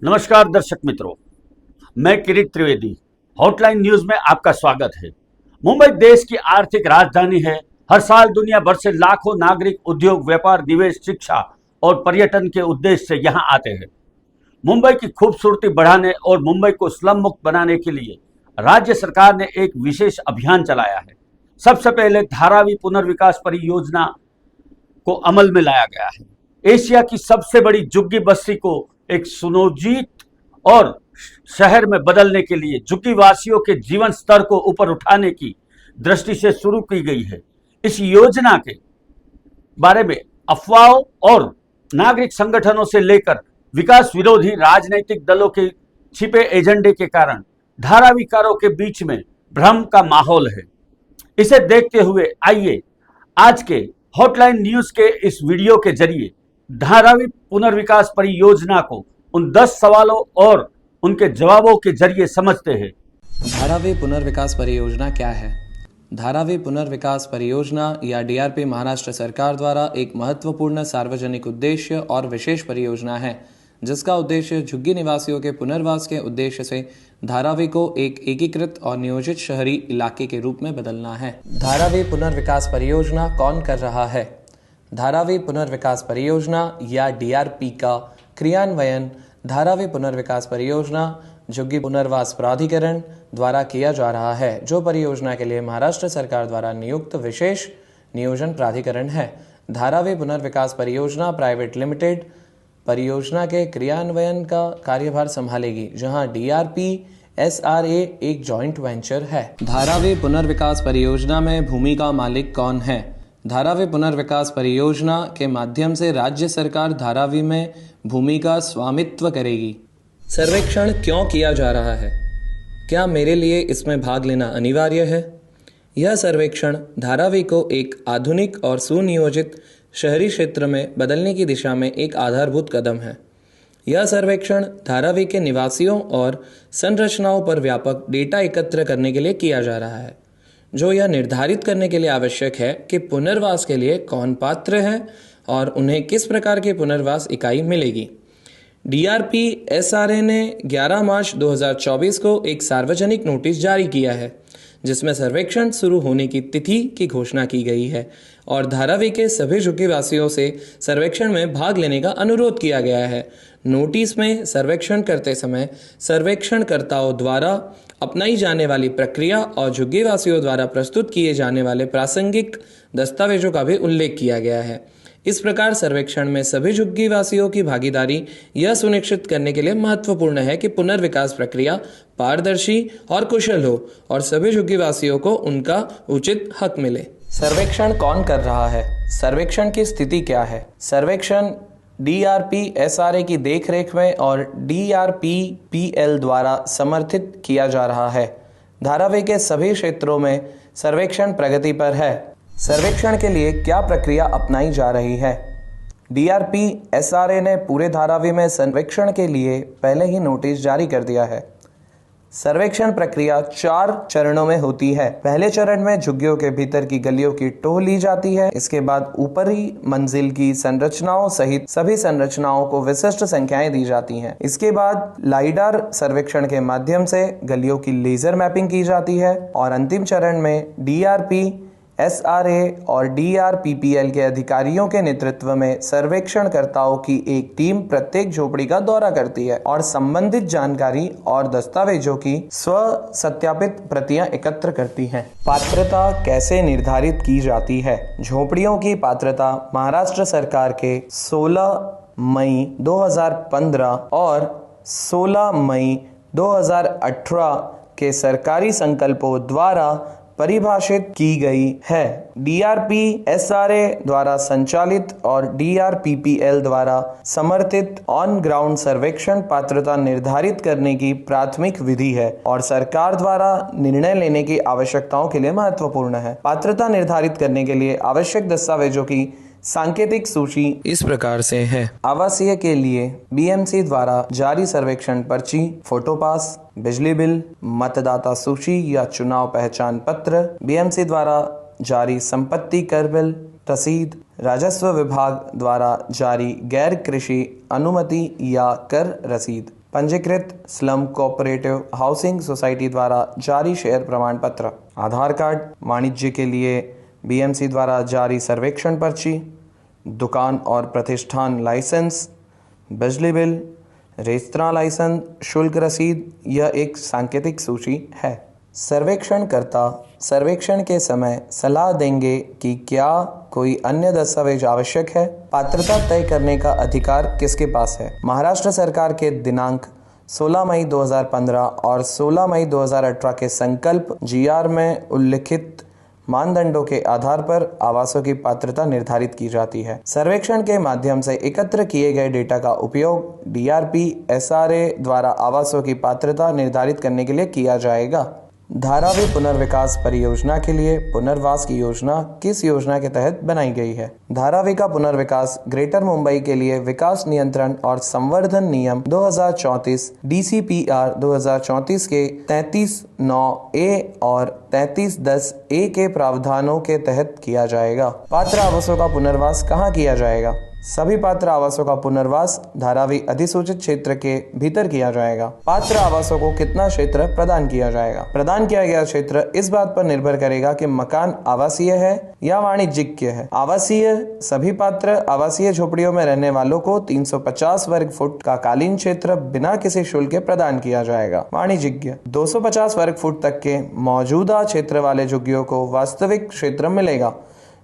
नमस्कार दर्शक मित्रों, मैं किरीट त्रिवेदी। हॉटलाइन न्यूज में आपका स्वागत है। मुंबई देश की आर्थिक राजधानी है। हर साल दुनिया भर से लाखों नागरिक उद्योग, व्यापार, निवेश, शिक्षा और पर्यटन के उद्देश्य से यहां आते हैं। मुंबई की खूबसूरती बढ़ाने और मुंबई को स्लम मुक्त बनाने के लिए राज्य सरकार ने एक विशेष अभियान चलाया है। सबसे पहले धारावी पुनर्विकास परियोजना को अमल में लाया गया है। एशिया की सबसे बड़ी झुग्गी बस्ती को एक सुनियोजित और शहर में बदलने के लिए झुग्गी वासियों के जीवन स्तर को ऊपर उठाने की दृष्टि से शुरू की गई है। इस योजना के बारे में अफवाहों और नागरिक संगठनों से लेकर विकास विरोधी राजनीतिक दलों के छिपे एजेंडे के कारण धारावीकारों के बीच में भ्रम का माहौल है। इसे देखते हुए आइए आज के हॉटलाइन न्यूज के इस वीडियो के जरिए धारावी पुनर्विकास परियोजना को उन 10 सवालों और उनके जवाबों के जरिए समझते हैं। धारावी पुनर्विकास परियोजना क्या है? धारावी पुनर्विकास परियोजना या डीआरपी महाराष्ट्र सरकार द्वारा एक महत्वपूर्ण सार्वजनिक उद्देश्य और विशेष परियोजना है, जिसका उद्देश्य झुग्गी निवासियों के पुनर्वास के उद्देश्य से धारावी को एक एकीकृत और नियोजित शहरी इलाके के रूप में बदलना है। धारावी पुनर्विकास परियोजना कौन कर रहा है? धारावी पुनर्विकास परियोजना या डीआरपी का क्रियान्वयन धारावी पुनर्विकास परियोजना झुग्गी पुनर्वास प्राधिकरण द्वारा किया जा रहा है, जो परियोजना के लिए महाराष्ट्र सरकार द्वारा नियुक्त विशेष नियोजन प्राधिकरण है। धारावी पुनर्विकास परियोजना प्राइवेट लिमिटेड परियोजना के क्रियान्वयन का कार्यभार संभालेगी, जहां डीआरपी एसआरए एक जॉइंट वेंचर है। धारावी पुनर्विकास परियोजना में भूमि का मालिक कौन है? धारावी पुनर्विकास परियोजना के माध्यम से राज्य सरकार धारावी में भूमि का स्वामित्व करेगी। सर्वेक्षण क्यों किया जा रहा है? क्या मेरे लिए इसमें भाग लेना अनिवार्य है? यह सर्वेक्षण धारावी को एक आधुनिक और सुनियोजित शहरी क्षेत्र में बदलने की दिशा में एक आधारभूत कदम है। यह सर्वेक्षण धारावी के निवासियों और संरचनाओं पर व्यापक डेटा एकत्र करने के लिए किया जा रहा है, जो यह निर्धारित करने के लिए आवश्यक है कि पुनर्वास के लिए कौन पात्र है और उन्हें किस प्रकार की पुनर्वास इकाई मिलेगी। डीआरपी एसआरए ने 11 मार्च 2024 को एक सार्वजनिक नोटिस जारी किया है, जिसमें सर्वेक्षण शुरू होने की तिथि की घोषणा की गई है और धारावी के सभी झुग्गीवासियों से सर्वेक्षण में भाग लेने का अनुरोध किया गया है। नोटिस में सर्वेक्षण करते समय सर्वेक्षणकर्ताओं द्वारा अपनाई जाने वाली प्रक्रिया और झुग्गीवासियों द्वारा प्रस्तुत किए जाने वाले प्रासंगिक दस्तावेजों का भी उल्लेख किया गया है। इस प्रकार सर्वेक्षण में सभी झुग्गीवासियों की भागीदारी यह सुनिश्चित करने के लिए महत्वपूर्ण है कि पुनर्विकास प्रक्रिया पारदर्शी और कुशल हो और सभी झुग्गीवासियों को उनका उचित हक मिले। सर्वेक्षण कौन कर रहा है? सर्वेक्षण की स्थिति क्या है? सर्वेक्षण डीआरपी एसआरए की देखरेख में और डीआरपीपीएल द्वारा समर्थित किया जा रहा है। धारावी के सभी क्षेत्रों में सर्वेक्षण प्रगति पर है। सर्वेक्षण के लिए क्या प्रक्रिया अपनाई जा रही है? डीआरपी एसआरए ने पूरे धारावी में सर्वेक्षण के लिए पहले ही नोटिस जारी कर दिया है। सर्वेक्षण प्रक्रिया 4 चरणों में होती है। पहले चरण में झुग्गियों के भीतर की गलियों की टोह ली जाती है। इसके बाद ऊपरी मंजिल की संरचनाओं सहित सभी संरचनाओं को विशिष्ट संख्याएं दी जाती हैं। इसके बाद लाइडार सर्वेक्षण के माध्यम से गलियों की लेजर मैपिंग की जाती है और अंतिम चरण में डीआरपी एसआरए और डीआरपीपीएल के अधिकारियों के नेतृत्व में सर्वेक्षणकर्ताओं की एक टीम प्रत्येक झोपड़ी का दौरा करती है और संबंधित जानकारी और दस्तावेजों की स्व सत्यापित प्रतियां एकत्र करती है। पात्रता कैसे निर्धारित की जाती है? झोपड़ियों की पात्रता महाराष्ट्र सरकार के 16 मई 2015 और 16 मई 2018 के सरकारी संकल्पों द्वारा परिभाषित की गई है। डीआरपी एसआरए द्वारा संचालित और डीआरपीपीएल द्वारा समर्थित ऑन ग्राउंड सर्वेक्षण पात्रता निर्धारित करने की प्राथमिक विधि है और सरकार द्वारा निर्णय लेने की आवश्यकताओं के लिए महत्वपूर्ण है। पात्रता निर्धारित करने के लिए आवश्यक दस्तावेजों की सांकेतिक सूची इस प्रकार से है। आवासीय के लिए बीएमसी द्वारा जारी सर्वेक्षण पर्ची, फोटो पास, बिजली बिल, मतदाता सूची या चुनाव पहचान पत्र, बीएमसी द्वारा जारी संपत्ति कर बिल, रसीद, राजस्व विभाग द्वारा जारी गैर कृषि अनुमति या कर रसीद, पंजीकृत स्लम कोऑपरेटिव हाउसिंग सोसाइटी द्वारा जारी शेयर प्रमाण पत्र, आधार कार्ड, वाणिज्य के लिए बीएमसी द्वारा जारी सर्वेक्षण पर्ची, दुकान और प्रतिष्ठान लाइसेंस, बिजली बिल, रेस्तरां लाइसेंस, शुल्क रसीद। यह एक सांकेतिक सूची है। सर्वेक्षणकर्ता सर्वेक्षण के समय सलाह देंगे कि क्या कोई अन्य दस्तावेज आवश्यक है। पात्रता तय करने का अधिकार किसके पास है। महाराष्ट्र सरकार के दिनांक 16 मई 2015 और 16 मई 2018 के संकल्प जीआर में उल्लिखित मानदंडों के आधार पर आवासों की पात्रता निर्धारित की जाती है। सर्वेक्षण के माध्यम से एकत्र किए गए डेटा का उपयोग डीआरपी एसआरए द्वारा आवासों की पात्रता निर्धारित करने के लिए किया जाएगा। धारावी पुनर्विकास परियोजना के लिए पुनर्वास की योजना किस योजना के तहत बनाई गई है। धारावी का पुनर्विकास ग्रेटर मुंबई के लिए विकास नियंत्रण और संवर्धन नियम 2034 DCPR 2034 के 33(9)A और 33(10)A के प्रावधानों के तहत किया जाएगा। पात्र आवासों का पुनर्वास कहाँ किया जाएगा। सभी पात्र आवासों का पुनर्वास धारावी अधिसूचित क्षेत्र के भीतर किया जाएगा। पात्र आवासों को कितना क्षेत्र प्रदान किया जाएगा। प्रदान किया गया क्षेत्र इस बात पर निर्भर करेगा कि मकान आवासीय है या वाणिज्यिक है। आवासीय सभी पात्र आवासीय झोपड़ियों में रहने वालों को 350 वर्ग फुट का कालीन क्षेत्र बिना किसी शुल्क के प्रदान किया जाएगा। वाणिज्यिक 250 वर्ग फुट तक के मौजूदा क्षेत्र वाले झुग्गियों को वास्तविक क्षेत्र मिलेगा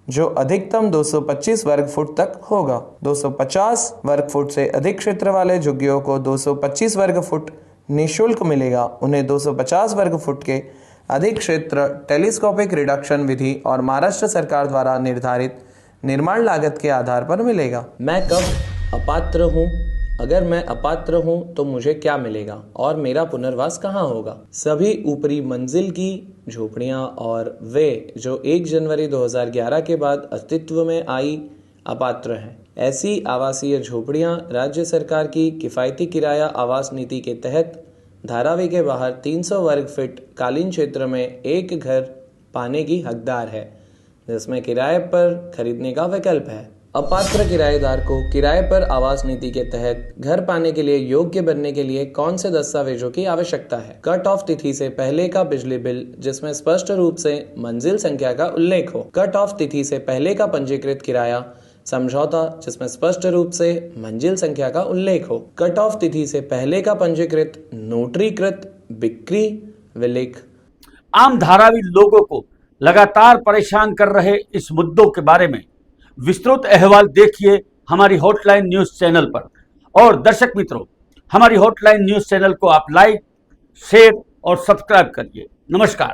जो अधिकतम 225 वर्ग फुट तक होगा। 250 वर्ग फुट से अधिक क्षेत्र वाले झुग्गियों को 225 वर्ग फुट निःशुल्क मिलेगा। उन्हें 250 वर्ग फुट के अधिक क्षेत्र टेलीस्कोपिक रिडक्शन विधि और महाराष्ट्र सरकार द्वारा निर्धारित निर्माण लागत के आधार पर मिलेगा। मैं कब अपात्र हूँ। अगर मैं अपात्र हूँ तो मुझे क्या मिलेगा और मेरा पुनर्वास कहाँ होगा। सभी ऊपरी मंजिल की झोपड़ियाँ और वे जो 1 जनवरी 2011 के बाद अस्तित्व में आई अपात्र हैं। ऐसी आवासीय झोपड़ियाँ राज्य सरकार की किफ़ायती किराया आवास नीति के तहत धारावी के बाहर 300 वर्ग फीट कालीन क्षेत्र में एक घर पाने की हकदार है, जिसमें किराए पर खरीदने का विकल्प है। अपात्र किराएदार को किराए पर आवास नीति के तहत घर पाने के लिए योग्य बनने के लिए कौन से दस्तावेजों की आवश्यकता है। कट ऑफ तिथि से पहले का बिजली बिल जिसमें स्पष्ट रूप से मंजिल संख्या का उल्लेख हो। कट ऑफ तिथि से पहले का पंजीकृत किराया समझौता जिसमें स्पष्ट रूप से मंजिल संख्या का उल्लेख हो। कट ऑफ तिथि से पहले का पंजीकृत नोटरीकृत बिक्री विलेख। आम धारावी लोगों को लगातार परेशान कर रहे इस मुद्दों के बारे में विस्तृत अहवाल देखिए हमारी हॉटलाइन न्यूज चैनल पर। और दर्शक मित्रों, हमारी हॉटलाइन न्यूज चैनल को आप लाइक, शेयर और सब्सक्राइब करिए। नमस्कार।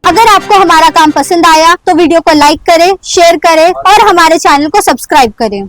अगर आपको हमारा काम पसंद आया तो वीडियो को लाइक करें, शेयर करें और हमारे चैनल को सब्सक्राइब करें।